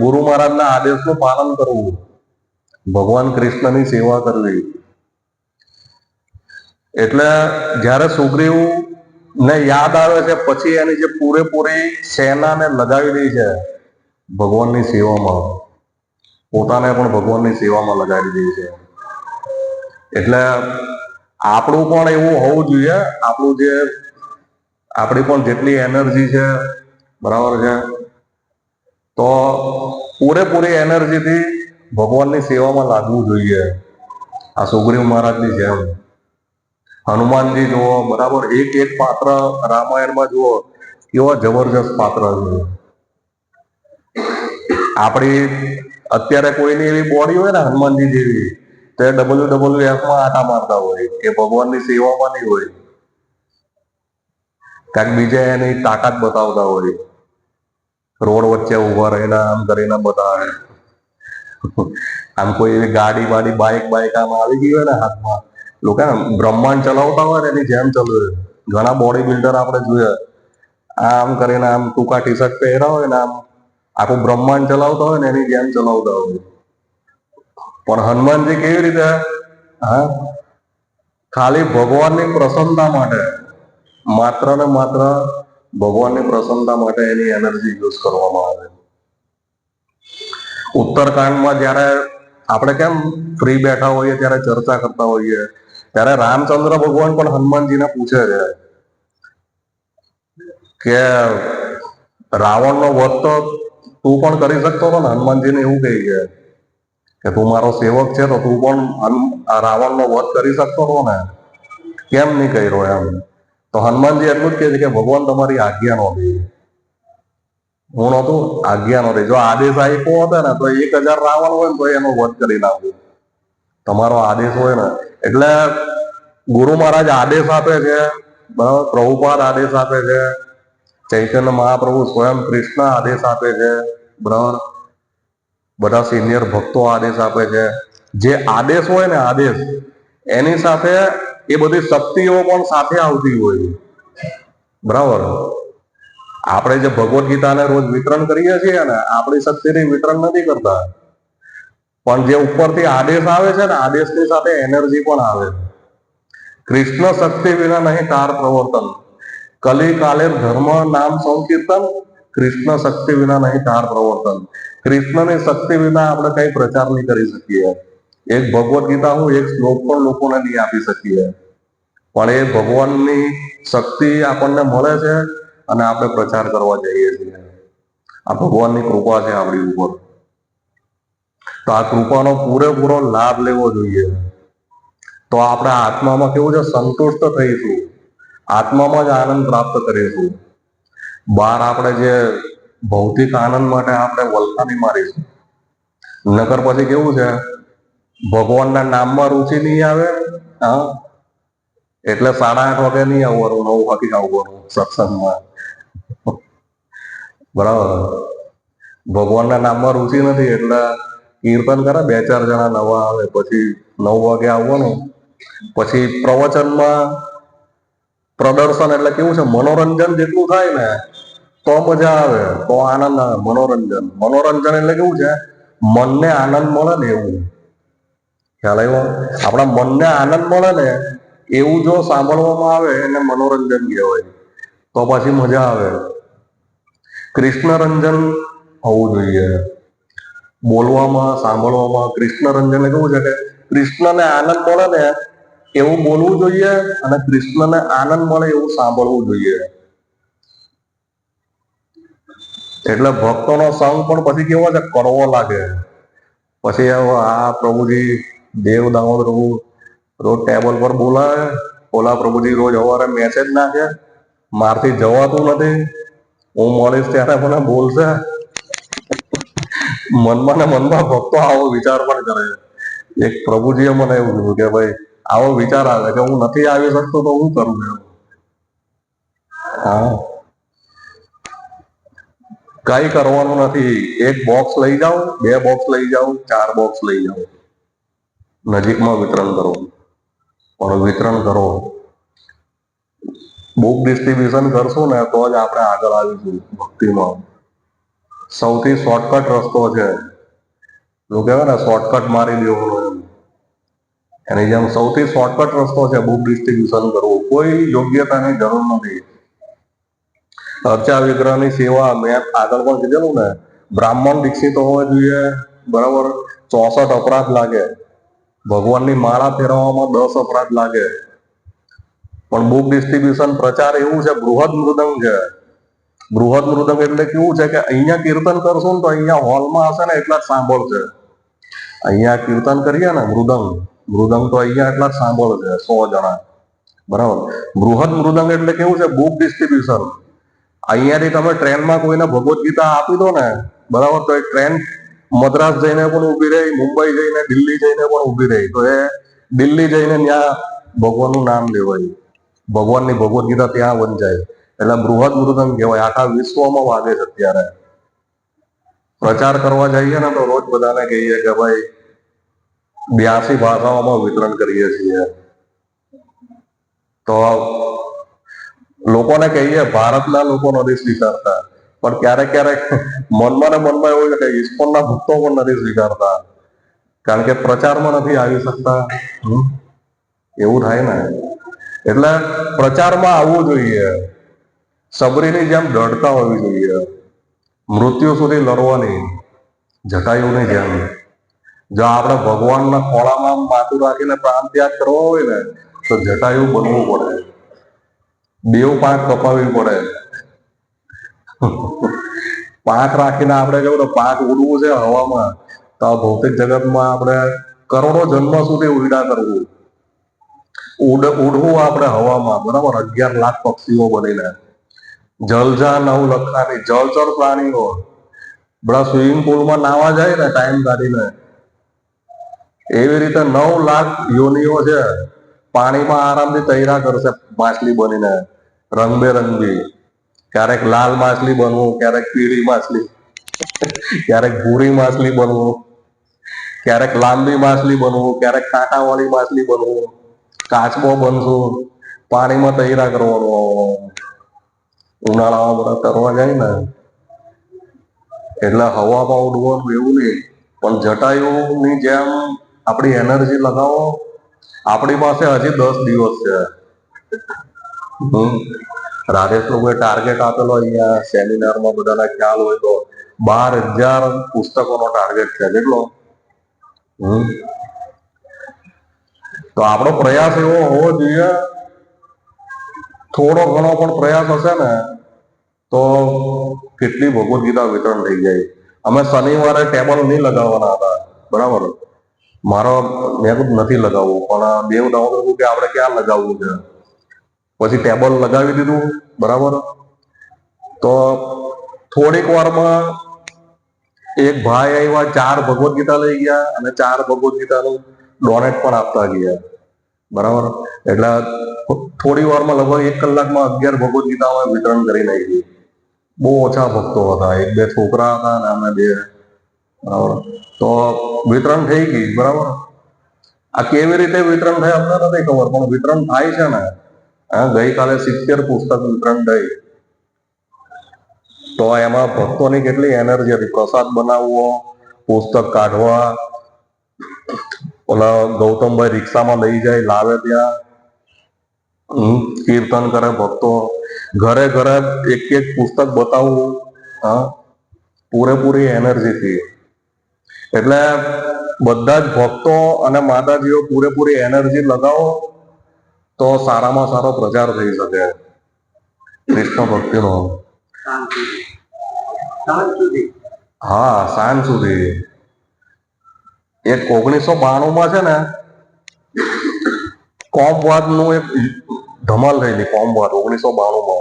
ગુરુ મહારાજના આદેશનું પાલન કરવું, ભગવાન કૃષ્ણની સેવા કરવી. એટલે જયારે સુગ્રીવ ને યાદ આવે છે પછી એની જે પૂરેપૂરી સેનાને લગાવી દે છે ભગવાનની સેવામાં, પોતાને પણ ભગવાનની સેવામાં લગાવી દે છે. એટલે આપણું પણ એવું હોવું જોઈએ. આપણી પણ જેટલી એનર્જી છે, બરાબર છે, તો પૂરેપૂરી એનર્જીથી ભગવાનની સેવામાં લાગવું જોઈએ. આ સુગ્રીવ મહારાજની જેમ. હનુમાનજી જુઓ, બરાબર, એક પાત્ર રામાયણમાં જુઓ કેવા જબરજસ્ત પાત્ર છે. આપણી અત્યારે કોઈની એવી બોડી હોય ને હનુમાનજી જેવી, તો એ WWF માં આટા મારતા હોય, એ ભગવાનની સેવામાં નહીં હોય, કારણ બીજે એની તાકાત બતાવતા હોય. રોડ વચ્ચે ઉભા રહીને આમ કરીને બતાવે. આમ કોઈ એવી ગાડી બાડી બાઈક આમ આવી ગઈ હોય ને હાથમાં, લોકો બ્રહ્માંડ ચલાવતા હોય ને એની જેમ ચલાવે. ઘણા બોડી બિલ્ડર આપણે જોયા આમ કરીને આમ ટૂંકા ટી શર્ટ પહેર્યા હોય ને આમ આખું બ્રહ્માંડ ચલાવતા હોય ને એની જેમ ચલાવતા હોય. પણ હનુમાનજી કેવી રીતે? ખાલી ભગવાનની પ્રસન્નતા માટે, માત્ર ને માત્ર ભગવાનની પ્રસન્નતા માટે એની એનર્જી યુઝ કરવામાં આવે. ઉત્તરકાંડમાં જયારે આપણે કેમ ફ્રી બેઠા હોઈએ ત્યારે ચર્ચા કરતા હોઈએ, ત્યારે રામચંદ્ર ભગવાન પણ હનુમાનજીને પૂછે છે કે રાવણનો વધ તો તું પણ કરી શકતો હતો ને. હનુમાનજીને એવું કહે છે કે તું મારો સેવક છે તો તું પણ રાવણનો વધ કરી શકતો હતો ને, કેમ નહીં કર્યો એમ. તો હનુમાનજી એટલું જ કહે છે કે ભગવાન તમારી આજ્ઞા નહોતી, હું નહોતું, આજ્ઞા નહોતી. જો આદેશ આપ્યો હતો ને તો 1000 રાવણ હોય ને તો એનો વધ કરી નાખું. તમારો આદેશ હોય ને એટલે ગુરુ મહારાજ આદેશ આપે છે, બરાબર, પ્રભુપાદ આદેશ આપે છે, ચૈતન્ય મહાપ્રભુ સ્વયં કૃષ્ણ આદેશ આપે છે, બરાબર, બધા સિનિયર ભક્તો આદેશ આપે છે. જે આદેશ હોય ને આદેશ, એની સાથે એ બધી શક્તિઓ પણ સાથે આવતી હોય. બરાબર? આપણે જે ભગવદ્ ગીતાને રોજ વિતરણ કરીએ છીએ ને, આપણી શક્તિથી વિતરણ નથી કરતા, પણ જે ઉપરથી આદેશ આવે છે ને, આદેશની સાથે એનર્જી પણ આવે. કૃષ્ણ શક્તિ વિના નહીં તાર પ્રવર્તન, કલી કાલે ધર્મ નામ સંકીર્તન, કૃષ્ણ શક્તિ વિના નહીં તાર પ્રવર્તન. કૃષ્ણની શક્તિ વિના આપણે કઈ પ્રચાર નહીં કરી શકીએ. એક ભગવદ્ ગીતા હું એક શ્લોક પણ લોકોને નહીં આપી શકીએ, પણ એ ભગવાનની શક્તિ આપણને મળે છે અને આપણે પ્રચાર કરવા જઈએ છીએ. આ ભગવાનની કૃપા છે આપણી ઉપર. તો આ કૃપાનો પૂરેપૂરો લાભ લેવો જોઈએ. તો આપણે આત્મામાં કેવું છે, સંતુષ્ટ થઈશું, આત્મામાં જ આનંદ પ્રાપ્ત કરીશું. બહાર આપણે જે ભૌતિક આનંદ માટે આપણે વલખાની મારીશું. નકર પછી કેવું છે, ભગવાનના નામમાં રુચિ નહીં આવે. હા, એટલે 8:30 વાગે નહીં આવવાનું, 9 વાગે આવવાનું સત્સંગમાં. બરાબર. ભગવાનના નામમાં રુચિ નથી એટલે કીર્તન કરે, 2-4 જણા નવા આવે, પછી 9 વાગે આવવાનું. પછી પ્રવચનમાં પ્રદર્શન એટલે કેવું છે, મનોરંજન જેટલું થાય ને તો મજા આવે, તો આનંદ આવે. મનોરંજન એટલે કેવું છે, મનને આનંદ મળે ને એવું. ખ્યાલ આવ્યો? આપણા મનને આનંદ મળે ને એવું જો સાંભળવામાં આવે એને મનોરંજન કહેવાય. તો પછી મજા આવે. કૃષ્ણરંજન હોવું જોઈએ બોલવામાં, સાંભળવામાં. કૃષ્ણરંજન એટલે કેવું છે કે કૃષ્ણને આનંદ મળે ને એવું બોલવું જોઈએ અને કૃષ્ણને આનંદ મળે એવું સાંભળવું જોઈએ. એટલે ભક્તોનો સંગ પણ પછી કેવો છે, કડવો લાગે. પછી આ પ્રભુજી દેવ દામોદર પ્રભુ રોજ ટેબલ પર બોલાવે, ઓલા પ્રભુજી રોજ સવારે મેસેજ નાખે, મારથી જવાતું નથી, હું મળીશ ત્યારે મને બોલશે. મનમાં ને મનમાં ભક્તો આવો વિચાર પણ કરે. એક પ્રભુજીએ મને એવું કીધું કે ભાઈ આવો વિચાર આવે કે હું નથી આવી શકતો તો હું કરું એમ. હા, કઈ કરવાનું નથી. એક બોક્સ લઈ જાઓ, 2 બોક્સ લઈ જાઓ, 4 બોક્સ લઈ જાઓ, નજીકમાં વિતરણ કરો, પણ વિતરણ કરો. બુક ડિસ્ટ્રીબ્યુશન કરશું ને તો જ આપણે આગળ આવીશું ભક્તિમાં. સૌથી શોર્ટકટ રસ્તો છે, જો કહેવાય ને શોર્ટકટ મારી દેવાનો એમ, એની જેમ સૌથી શોર્ટકટ રસ્તો છે બુક ડિસ્ટ્રીબ્યુશન કરવું. કોઈ યોગ્યતાની જરૂર નથી. અર્ચા વિગ્રહની સેવા મેં આગળ પણ કીધેલું ને, બ્રાહ્મણ દીક્ષિત હોવા જોઈએ. બરાબર. 64 અપરાધ લાગે. ભગવાનની માળા ફેરવવામાં 10 અપરાધ લાગે. પણ બુક ડિસ્ટ્રીબ્યુશન પ્રચાર એવું છે, બૃહદ મૃદંગ છે. બૃહદ મૃદંગ એટલે કેવું છે કે અહીંયા કીર્તન કરશું ને તો અહીંયા હોલમાં હશે ને એટલા જ સાંભળશે. અહીંયા કીર્તન કરીએ ને મૃદંગ તો અહીંયા એટલા જ સાંભળશે 100 જણા. બરાબર. બૃહદ મૃદંગ એટલે કેવું છે, બુક ડિસ્ટ્રીબ્યુશન. અહીંયાથી તમે ટ્રેનમાં કોઈને ભગવદ્ ગીતા આપી દો ને, બરાબર, તો એ ટ્રેન મદ્રાસ જઈને પણ ઉભી રહી, મુંબઈ જઈને, દિલ્હી જઈને પણ ઉભી રહી, તો એ દિલ્હી જઈને ત્યાં ભગવાનનું નામ લેવાય, ભગવાનની ભગવદ્ ગીતા ત્યાં વંચાય. એટલે બૃહદ મૃદંગ કહેવાય. આખા વિશ્વમાં વાગે છે અત્યારે. પ્રચાર કરવા જઈએ ને તો રોજ બધાને કહીએ કે ભાઈ 82 ભાષાઓમાં વિતરણ કરીએ છીએ. તો લોકોને કહીએ, ભારતના લોકો નથી સ્વીકારતા, પણ ક્યારેક ક્યારેક મનમાં ને મનમાં એવું છે કે ઇસ્કોનના ભક્તો પણ નથી સ્વીકારતા, કારણ કે પ્રચારમાં નથી આવી શકતા. એવું થાય ને. એટલે પ્રચારમાં આવવું જોઈએ. સબરીની જેમ દૃઢતા હોવી જોઈએ. મૃત્યુ સુધી લડવાની, જટાયુની જેમ. જો આપણે ભગવાનના ખોળામાં માથું રાખીને પ્રાણ ત્યાગ કરવો હોય ને તો જટાયુ બનવું પડે, 2 પાંખ કપાવવી પડે. પાંખ રાખીને આપણે કેવું તો પાંખ ઉડવું છે હવામાં, તો આ ભૌતિક જગતમાં આપણે કરોડો જન્મ સુધી ઉડા કરવું, ઉડવું આપણે હવામાં. બરાબર. 11 લાખ પક્ષીઓ બનીને, જલજા 9 લખાની, જળચર પ્રાણીઓ બધા સ્વિમિંગ પુલમાં નાવા જાય ને ટાઈમ કાઢીને, એવી રીતે 9 લાખ યોનિઓ છે પાણીમાં આરામથી તૈરા કરશે માછલી બનીને, રંગબેરંગી. ક્યારેક લાલ માછલી બનવું, ક્યારેક પીળી માછલી, ક્યારેક ભૂરી માછલી બનવું, ક્યારેક લાંબી માછલી બનવું, ક્યારેક કાંટાવાળી માછલી બનવું, કાચબો બનશું. પાણીમાં તૈરા કરવાનું. ઉનાળામાં બધા તરવા જાય ને એટલે હવામાં ઉડવાનું એવું નહીં, પણ જટાયુની જેમ આપણી એનર્જી લગાવો. આપણી પાસે હજી 10 દિવસ છે. રાજેશ લોકોએ ટાર્ગેટ આપેલો અહીંયા સેમિનારમાં, બધાને ખ્યાલ હોય તો 12,000 પુસ્તકોનો ટાર્ગેટ છે. કેટલો? તો આપણો પ્રયાસ એવો હોવો જોઈએ, થોડો ઘણો પણ પ્રયાસ હશે ને તો કેટલી ભગવદ્ ગીતા વિતરણ થઈ જાય. અમે શનિવારે ટેબલ નહીં લગાવવાના હતા. બરાબર. મેં નથી લગાવવું, પણ દેવ દામોદર કે આપણે ક્યાં લગાવવું છે, પછી ટેબલ લગાવી દીધું. બરાબર. તો થોડીક વારમાં એક ભાઈ આવ્યા, 4 ભગવદ ગીતા લઈ ગયા અને 4 ભગવદ ગીતાનું ડોનેટ પણ આપતા ગયા. બરાબર. એટલે થોડી વારમાં લગભગ 1 કલાકમાં 11 ભગવદ ગીતા અમે વિતરણ કરી નાખી. બહુ ઓછા ભક્તો હતા, 1-2 છોકરા હતા અને અમે 2. બરાબર. તો વિતરણ થઈ ગઈ. બરાબર. આ કેવી રીતે વિતરણ થાય અમને નથી ખબર, પણ વિતરણ થાય છે ને. ગઈકાલે 70 પુસ્તક વિતરણ થઈ. તો એમાં ભક્તોની કેટલી એનર્જી હતી. પ્રસાદ બનાવવો, પુસ્તક કાઢવા, ઓલા ગૌતમભાઈ રિક્ષામાં લઈ જાય, લાવે ત્યાં કીર્તન કરે ભક્તો, ઘરે ઘરે એક પુસ્તક બતાવવું. પૂરેપૂરી એનર્જીથી. એટલે બધા જ ભક્તો અને માતાજીઓ પૂરેપૂરી એનર્જી લગાવો તો સારામાં સારો પ્રચાર થઈ શકે કૃષ્ણ ભક્તિનો. હા, સાંજ સુધી. એક 1992 છે ને, કોમવાદ નું એક ધમાલ થયેલી. કોમવાદ 1992.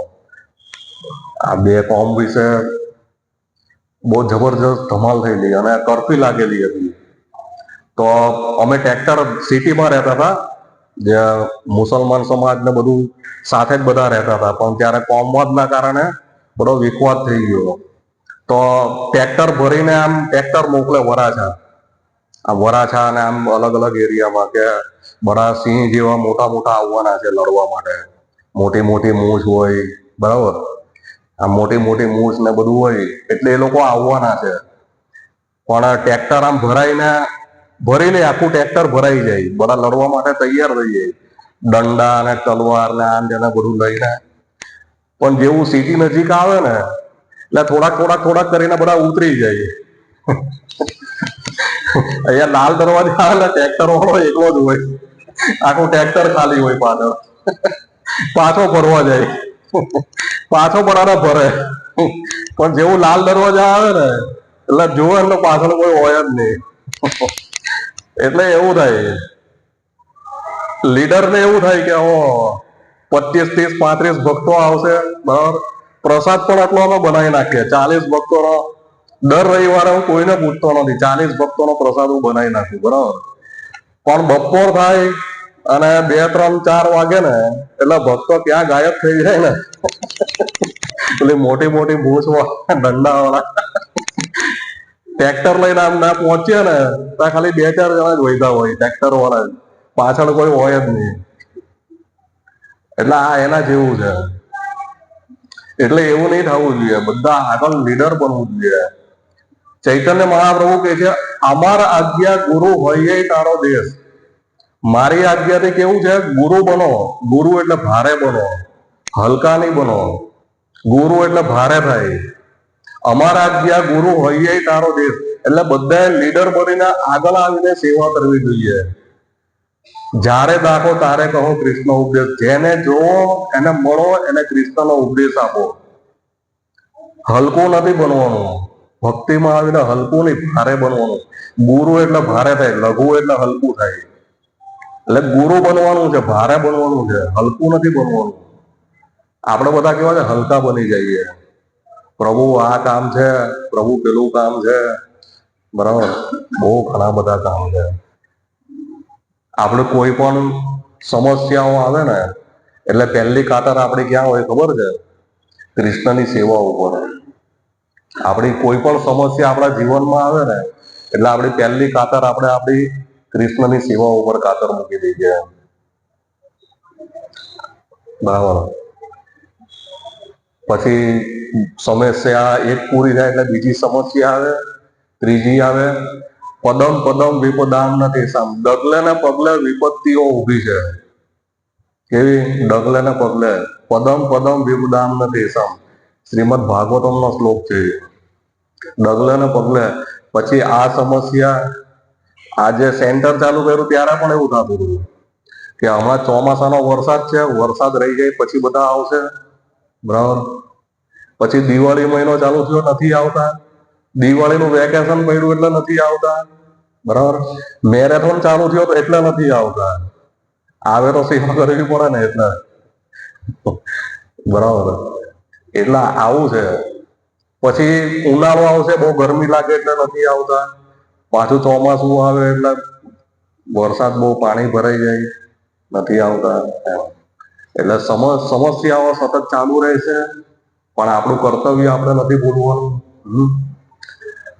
આ 2 કોમ વિશે બહુ જબરજસ્ત ધમાલ થયેલી અને કરફ્યુ લાગેલી હતી. તો અમે ટ્રેક્ટર સિટીમાં રહેતા હતા, જે મુસલમાન સમાજ ને બધું સાથે જ બધા રહેતા હતા. પણ ત્યારે કોમવાદના કારણે બધો વિખવાદ થઈ ગયો. તો ટ્રેક્ટર ભરીને આમ ટ્રેક્ટર મોકલે વરાછા અને આમ અલગ અલગ એરિયામાં, કે બધા સિંહ જેવા મોટા મોટા આવવાના છે લડવા માટે. મોટી મોટી મૂછ હોય. બરાબર. આ મોટી મોટી મૂછ ને બધું હોય એટલે એ લોકો આવવાના છે. પણ ટ્રેક્ટર આમ ભરીને આખું ટ્રેક્ટર ભરાઈ જાય, બધા લડવા માટે તૈયાર થઈ જાય, દંડા અને તલવાર ને આમ તેને બધું લઈને. પણ જેવું સિટી નજીક આવે ને એટલે થોડાક કરીને બધા ઉતરી જાય. અહીંયા લાલ દરવાજા આવે ને, ટ્રેક્ટર વાળો એકલો જ હોય, આખું ટ્રેક્ટર ખાલી હોય. પાછો ભરવા જાય, પાછો બરાબર ભરે. પણ જેવું લાલ દરવાજા આવે ને એટલે જોવે એટલે પાછળ કોઈ હોય જ નહીં. એટલે એવું થાય, લીડર ને એવું થાય કે 25, 30, 35 ભક્તો આવશે. બરાબર. પ્રસાદ પણ આટલો અમે બનાવી નાખીએ, 40 ભક્તોનો. દર રવિવારે હું કોઈને પૂછતો નથી, 40 ભક્તોનો પ્રસાદ હું બનાવી નાખું. બરાબર. પણ બપોર થાય અને 2, 3, 4 વાગે ને એટલે ભક્તો ક્યાં ગાયબ થઈ જાય ને. પેલી મોટી મોટી મૂછ દંડા વાળા ટ્રેક્ટર લઈને આમ ના પહોંચીએ ને ત્યાં ખાલી 2-4 જણા જ વૈધા હોય, ટ્રેક્ટર વાળા જ. પાછળ કોઈ હોય જ નહીં. એટલે આ એના જેવું છે. એટલે એવું નહીં થવું જોઈએ. બધા આગળ લીડર બનવું જોઈએ. ચૈતન્ય મહાપ્રભુ કહે છે, અમાર આજ્ઞા ગુરુ હોય તારો દેશ. મારી આજ્ઞાથી કેવું છે, ગુરુ બનો. ગુરુ એટલે ભારે બનો, હલકા નહીં બનો. ગુરુ એટલે ભારે થાય. અમારા આજ્ઞા ગુરુ હોય તારો દેશ. એટલે બધા લીડર બનીને આગળ આવીને સેવા કરવી જોઈએ. જ્યારે દાખો તારે કહો કૃષ્ણ ઉપદેશ. જેને જોવો એને મળો, એને કૃષ્ણનો ઉપદેશ આપો. હલકું નથી બનવાનું. ભક્તિમાં આવીને હલકું નહીં, ભારે બનવાનું. ગુરુ એટલે ભારે થાય, લઘુ એટલે હલકું થાય. એટલે ગુરુ બનવાનું છે, ભારે બનવાનું છે, હલકું નથી બનવાનું. આપણે બધા કેવા છે, હલકા બની જઈએ. પ્રભુ આ કામ છે, પ્રભુ પેલું કામ છે. બરાબર. બહુ ઘણા બધા કામ છે. આપણે કોઈ પણ સમસ્યાઓ આવે ને એટલે પહેલી કાતર આપણી ક્યાં હોય ખબર છે? કૃષ્ણની સેવા ઉપર. આપણી કોઈ પણ સમસ્યા આપણા જીવનમાં આવે ને એટલે આપણી પહેલી કાતર આપણે આપણી કૃષ્ણની સેવા ઉપર કાતર મૂકી દઈએ. બરાબર. પછી સમસ્યા એક પૂરી થાય એટલે બીજી સમસ્યા આવે, ત્રીજી આવે. પદમ પદમ વિપદામ નથી સામ. ડગલે ને પગલે વિપત્તિઓ ઊભી છે. કેવી? ડગલે ને પગલે. પદમ પદમ વિપદામ નથી સામ. શ્રીમદ ભાગવતમનો શ્લોક છે. ડગલે ને પગલે. પછી આ સમસ્યા, આજે સેન્ટર ચાલુ કર્યું ત્યારે પણ એવું થતું હતું કે હમણાં ચોમાસાનો વરસાદ છે, વરસાદ રહી જાય પછી બધા આવશે. બરાબર. પછી દિવાળી મહિનો ચાલુ થયો, નથી આવતા. દિવાળીનું વેકેશન પડ્યું એટલે નથી આવતા. બરાબર. મેરેથોન ચાલુ થયો તો એટલે નથી આવતા. આવે તો સેવા કરવી પડે ને એટલે. બરાબર. એટલે આવું છે. પછી ઉનાળો આવશે, બહુ ગરમી લાગે એટલે નથી આવતા. પાછું ચોમાસું આવે એટલે વરસાદ બહુ પાણી ભરાઈ જાય, નથી આવતા. એટલે સમસ્યાઓ સતત ચાલુ રહેશે, પણ આપણું કર્તવ્ય આપણે નથી ભૂલવાનું.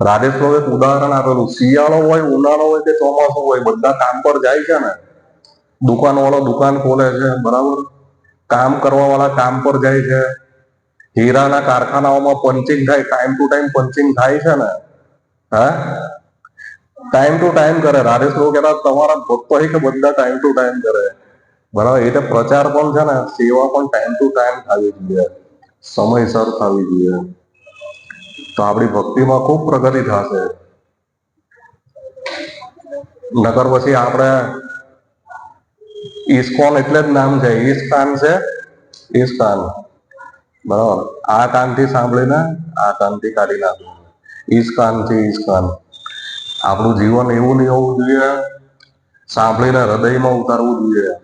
રાજેશ એક ઉદાહરણ આપેલું, શિયાળો હોય, ઉનાળો હોય કે ચોમાસું હોય, બધા કામ પર જાય છે ને. દુકાન વાળો દુકાન ખોલે છે, બરાબર, કામ કરવા વાળા કામ પર જાય છે, હીરાના કારખાનાઓમાં પંચિંગ થાય, ટાઈમ ટુ ટાઈમ પંચિંગ થાય છે ને. હા, ટાઈમ ટુ ટાઈમ કરે. રાજેશ કહેતા તમારા ભક્તો કે બધા ટાઈમ ટુ ટાઈમ કરે, બરાબર. એટલે પ્રચાર પણ છે ને, સેવા પણ ટાઈમ ટુ ટાઈમ થવી જોઈએ, સમયસર થવી જોઈએ, તો આપણી ભક્તિમાં ખૂબ પ્રગતિ થશે. નકર પછી આપણે ઇસ્કોન એટલે જ નામ છે, ઈસ્કાન છે, ઈસ્કાન, બરાબર. આ કાનથી સાંભળીને આ કાનથી કાઢી નાખવું, ઈસ્કાન છે, ઈસ્કાન. આપણું જીવન એવું નહીં હોવું જોઈએ, સાંભળીને હૃદયમાં ઉતારવું જોઈએ.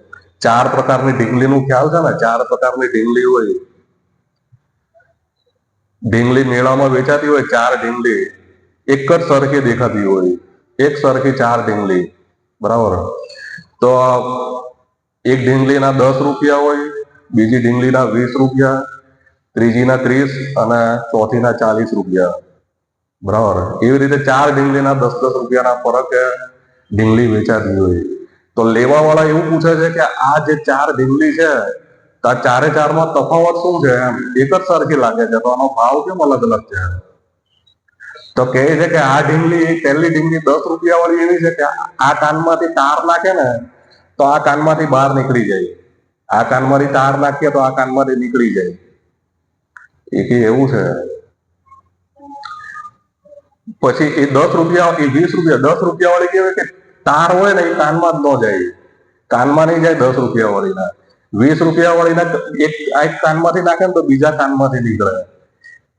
4 પ્રકારની ઢીંગલીનું ખ્યાલ છે ને? 4 પ્રકારની ઢીંગલી હોય. ઢીંગલી મેળામાં વેચાતી હોય, 4 ઢીંગલી એક જ સરખી દેખાતી હોય, એક સરખી 4 ઢીંગલી, બરાબર. તો એક ઢીંગલીના 10 રૂપિયા હોય, બીજી ઢીંગલીના 20 રૂપિયા, ત્રીજીના 30 અને ચોથીના 40 રૂપિયા, બરાબર. એવી રીતે 4 ઢીંગલીના 10-10 રૂપિયાના ફરકે ઢીંગલી વેચાતી હોય. તો લેવા વાળા એવું પૂછે છે કે આ જે 4 ઢીંગલી છે, તો આ 4 માં તફાવત શું છે? એમ એક જ સરખી લાગે છે, તો આનો ભાવ કેમ અલગ અલગ છે? તો કહે છે કે આ ઢીંગલી, પહેલી ઢીંગલી 10 રૂપિયા વાળી એવી છે કે આ કાનમાંથી તાર નાખે ને તો આ કાનમાંથી બહાર નીકળી જાય, આ કાનમાંથી તાર નાખીએ તો આ કાનમાંથી નીકળી જાય. એ કે એવું છે. પછી એ 10 રૂપિયા, એ 20 રૂપિયા, 10 રૂપિયા વાળી કેવી કે તાર હોય ને એ કાનમાં જ ન જાય, કાનમાં નહીં જાય 10 રૂપિયા વાળીના. 20 રૂપિયા વાળીના એક કાનમાંથી નાખે ને તો બીજા કાનમાંથી નીકળે.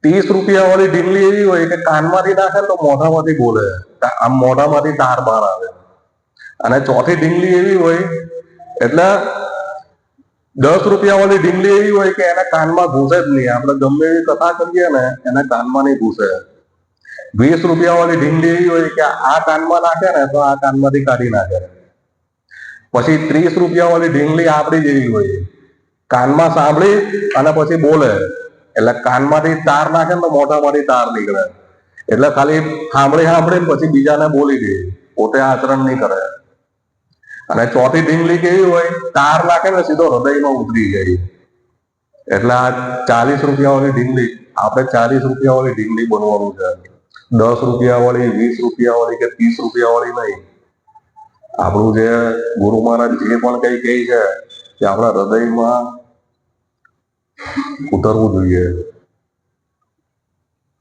30 રૂપિયા વાળી ઢીંગલી એવી હોય કે કાનમાંથી નાખે ને તો મોઢામાંથી બોલે, આમ મોઢામાંથી તાર બહાર આવે. અને ચોથી ઢીંગલી એવી હોય, એટલે 10 રૂપિયા વાળી ઢીંગલી એવી હોય કે એના કાનમાં ઘૂસે જ નહીં, આપણે ગમે એવી કથા કરીએ ને એના કાનમાં નહીં ઘૂસે. 20 રૂપિયા વાળી ઢીંગલી એવી હોય કે આ કાનમાં નાખે ને તો આ કાનમાંથી કાઢી નાખે. પછી 30 રૂપિયા વાળી ઢીંગલી આપણી જેવી હોય, કાનમાં સાંભળી અને પછી બોલે, એટલે કાનમાંથી તાર નાખે ને તો મોઢામાંથી તાર નીકળે. એટલે ખાલી સાંભળીને પછી બીજાને બોલી દે, પોતે આચરણ નહીં કરે. અને ચોથી ઢીંગલી કેવી હોય, તાર નાખે ને સીધો હૃદયમાં ઉતરી જાય. એટલે આ 40 રૂપિયા વાળી ઢીંગલી, આપણે 40 રૂપિયા વાળી ઢીંગલી બનવાનું છે. 10 રૂપિયા વાળી, 20 રૂપિયા વાળી કે 30 રૂપિયા વાળી નહીં. આપણું જે ગુરુ મહારાજ જે પણ કઈ કહે છે કે આપણા હૃદયમાં ઉતરવું જોઈએ.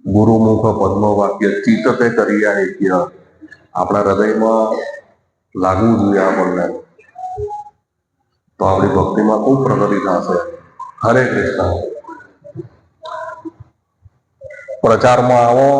ગુરુમુખ પદ્મ વાક્ય ચિત્ત તે કર્યા એક્ય, આપણા હૃદયમાં લાગવું જોઈએ આપણને, તો આપણી ભક્તિમાં ખૂબ પ્રગતિ થશે. હરે કૃષ્ણ. પ્રચારમાં આવો,